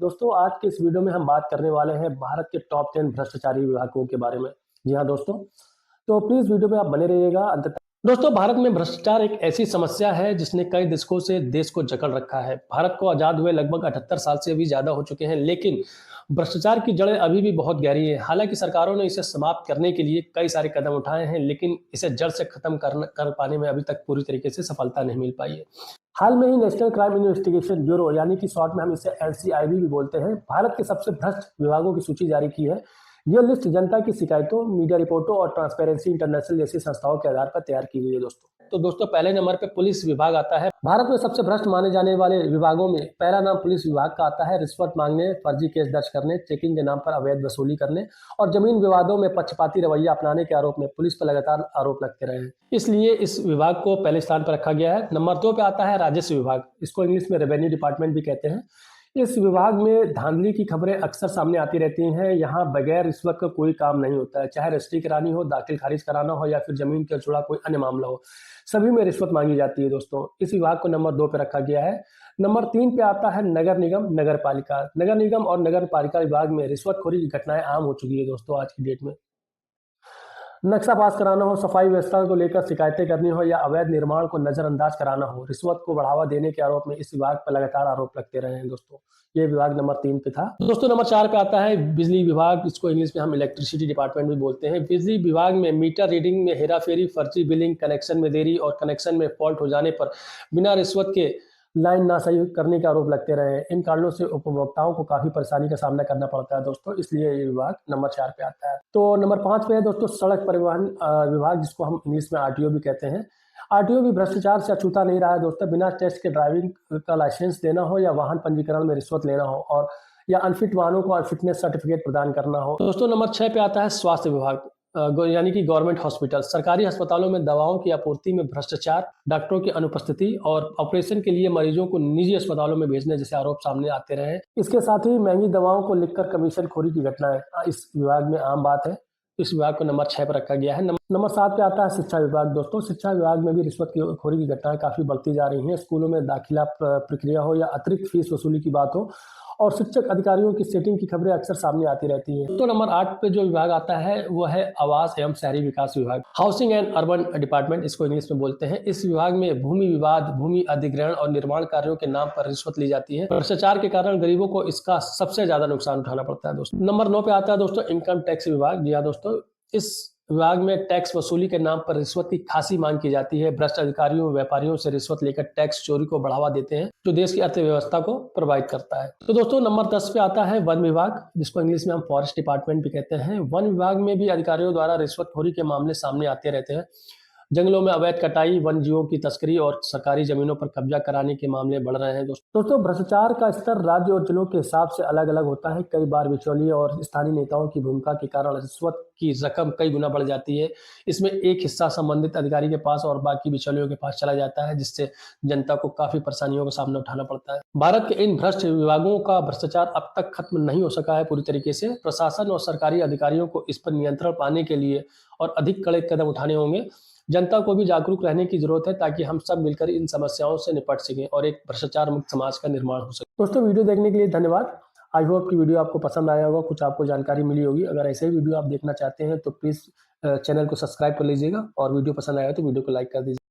दोस्तों आज के इस वीडियो में हम बात करने वाले हैं भारत के टॉप 10 भ्रष्टाचारी विभागों के बारे में। जी हाँ दोस्तों, तो प्लीज वीडियो में आप बने रहिएगा अंत तक। दोस्तों, भारत में भ्रष्टाचार एक ऐसी समस्या है जिसने कई दशकों से देश को जकड़ रखा है। भारत को आजाद हुए लगभग 78 साल से भी ज्यादा हो चुके हैं, लेकिन भ्रष्टाचार की जड़ें अभी भी बहुत गहरी है। हालांकि सरकारों ने इसे समाप्त करने के लिए कई सारे कदम उठाए हैं, लेकिन इसे जड़ से खत्म कर पाने में अभी तक पूरी तरीके से सफलता नहीं मिल पाई है। हाल में ही नेशनल क्राइम इन्वेस्टिगेशन ब्यूरो यानी कि शॉर्ट में हम इसे एनसीआईबी भी बोलते हैं, भारत के सबसे भ्रष्ट विभागों की सूची जारी की है। यह लिस्ट जनता की शिकायतों, मीडिया रिपोर्टों और ट्रांसपेरेंसी इंटरनेशनल जैसी संस्थाओं के आधार पर तैयार की गई है। दोस्तों पहले नंबर पे पुलिस विभाग आता है। भारत में सबसे भ्रष्ट माने जाने वाले विभागों में पहला नाम पुलिस विभाग का आता है। रिश्वत मांगने, फर्जी केस दर्ज करने, चेकिंग के नाम पर अवैध वसूली करने और जमीन विवादों में पक्षपाती रवैया अपनाने के आरोप में पुलिस पर लगातार आरोप लगते रहे हैं। इसलिए इस विभाग को पहले स्थान पर रखा गया है। नंबर 2 पे आता है राजस्व विभाग, इसको इंग्लिश में रेवेन्यू डिपार्टमेंट भी कहते हैं। इस विभाग में धांधली की खबरें अक्सर सामने आती रहती हैं। यहाँ बगैर रिश्वत का कोई काम नहीं होता है, चाहे रजिस्ट्री करानी हो, दाखिल खारिज कराना हो या फिर जमीन के जुड़ा कोई अन्य मामला हो, सभी में रिश्वत मांगी जाती है। दोस्तों इस विभाग को नंबर 2 पे रखा गया है। नंबर 3 पे आता है नगर निगम, नगर पालिका। नगर निगम और नगर पालिका विभाग में रिश्वतखोरी की घटनाएं आम हो चुकी है दोस्तों आज की डेट में। नक्शा पास कराना हो, सफाई व्यवस्था को लेकर शिकायतें करनी हो या अवैध निर्माण को नजरअंदाज कराना हो, रिश्वत को बढ़ावा देने के आरोप में इस विभाग पर लगातार आरोप लगते रहे हैं। दोस्तों ये विभाग नंबर 3 पे था। दोस्तों नंबर 4 पे आता है बिजली विभाग, इसको इंग्लिश में हम इलेक्ट्रिसिटी डिपार्टमेंट भी बोलते हैं। बिजली विभाग में मीटर रीडिंग में हेराफेरी, फर्जी बिलिंग, कनेक्शन में देरी और कनेक्शन में फॉल्ट हो जाने पर बिना रिश्वत के लाइन ना सही करने के आरोप लगते रहे। इन कारणों से उपभोक्ताओं को काफी परेशानी का सामना करना पड़ता है दोस्तों, इसलिए ये विभाग नंबर 4 पे आता है। तो नंबर 5 पे है दोस्तों सड़क परिवहन विभाग, जिसको हम इंग्लिश में आरटीओ भी कहते हैं। आरटीओ भी भ्रष्टाचार से अछूता नहीं रहा है दोस्तों। बिना टेस्ट के ड्राइविंग का लाइसेंस देना हो या वाहन पंजीकरण में रिश्वत लेना हो और या अनफिट वाहनों को फिटनेस सर्टिफिकेट प्रदान करना हो। दोस्तों नंबर 6 पे आता है स्वास्थ्य विभाग, यानी कि गवर्नमेंट हॉस्पिटल। सरकारी अस्पतालों में दवाओं की आपूर्ति में भ्रष्टाचार, डॉक्टरों की अनुपस्थिति और ऑपरेशन के लिए मरीजों को निजी अस्पतालों में भेजने जैसे आरोप सामने आते रहे। इसके साथ ही महंगी दवाओं को लिखकर कमीशन खोरी की घटनाएं इस विभाग में आम बात है। इस विभाग को नंबर 6 पर रखा गया है। नंबर 7 पे आता है शिक्षा विभाग। दोस्तों शिक्षा विभाग में भी रिश्वत की खोरी की घटनाएं काफी बढ़ती जा रही हैं। स्कूलों में दाखिला प्रक्रिया हो या अतिरिक्त फीस वसूली की बात हो और शिक्षक अधिकारियों की सेटिंग की खबरें अक्सर सामने आती रहती हैं। तो नंबर 8 पे जो विभाग आता है वो है आवास एवं शहरी विकास विभाग, हाउसिंग एंड अर्बन डिपार्टमेंट, इसको इंग्लिश में बोलते हैं। इस विभाग में भूमि विवाद, भूमि अधिग्रहण और निर्माण कार्यों के नाम पर रिश्वत ली जाती है। भ्रष्टाचार के कारण गरीबों को इसका सबसे ज्यादा नुकसान उठाना पड़ता है दोस्तों। नंबर 9 पे आता है दोस्तों इनकम टैक्स विभाग। जी हाँ दोस्तों, इस विभाग में टैक्स वसूली के नाम पर रिश्वत की खासी मांग की जाती है। भ्रष्ट अधिकारियों, व्यापारियों से रिश्वत लेकर टैक्स चोरी को बढ़ावा देते हैं, जो देश की अर्थव्यवस्था को प्रभावित करता है। तो दोस्तों नंबर 10 पे आता है वन विभाग, जिसको इंग्लिश में हम फॉरेस्ट डिपार्टमेंट भी कहते हैं। वन विभाग में भी अधिकारियों द्वारा रिश्वतखोरी के मामले सामने आते रहते हैं। जंगलों में अवैध कटाई, वन जीवों की तस्करी और सरकारी जमीनों पर कब्जा कराने के मामले बढ़ रहे हैं। दोस्तों भ्रष्टाचार का स्तर राज्य और जिलों के हिसाब से अलग अलग होता है। कई बार बिचौलिए और स्थानीय नेताओं की भूमिका के कारण रिश्वत की रकम कई गुना बढ़ जाती है। इसमें एक हिस्सा संबंधित अधिकारी के पास और बाकी बिचौलियों के पास चला जाता है, जिससे जनता को काफी परेशानियों का सामना उठाना पड़ता है। भारत के इन भ्रष्ट विभागों का भ्रष्टाचार अब तक खत्म नहीं हो सका है पूरी तरीके से। प्रशासन और सरकारी अधिकारियों को इस पर नियंत्रण पाने के लिए और अधिक कड़े कदम उठाने होंगे। जनता को भी जागरूक रहने की जरूरत है ताकि हम सब मिलकर इन समस्याओं से निपट सकें और एक भ्रष्टाचार मुक्त समाज का निर्माण हो सके। दोस्तों वीडियो देखने के लिए धन्यवाद। आई होप कि वीडियो आपको पसंद आया होगा, कुछ आपको जानकारी मिली होगी। अगर ऐसे ही वीडियो आप देखना चाहते हैं तो प्लीज चैनल को सब्सक्राइब कर लीजिएगा और वीडियो पसंद आया तो वीडियो को लाइक कर दीजिए।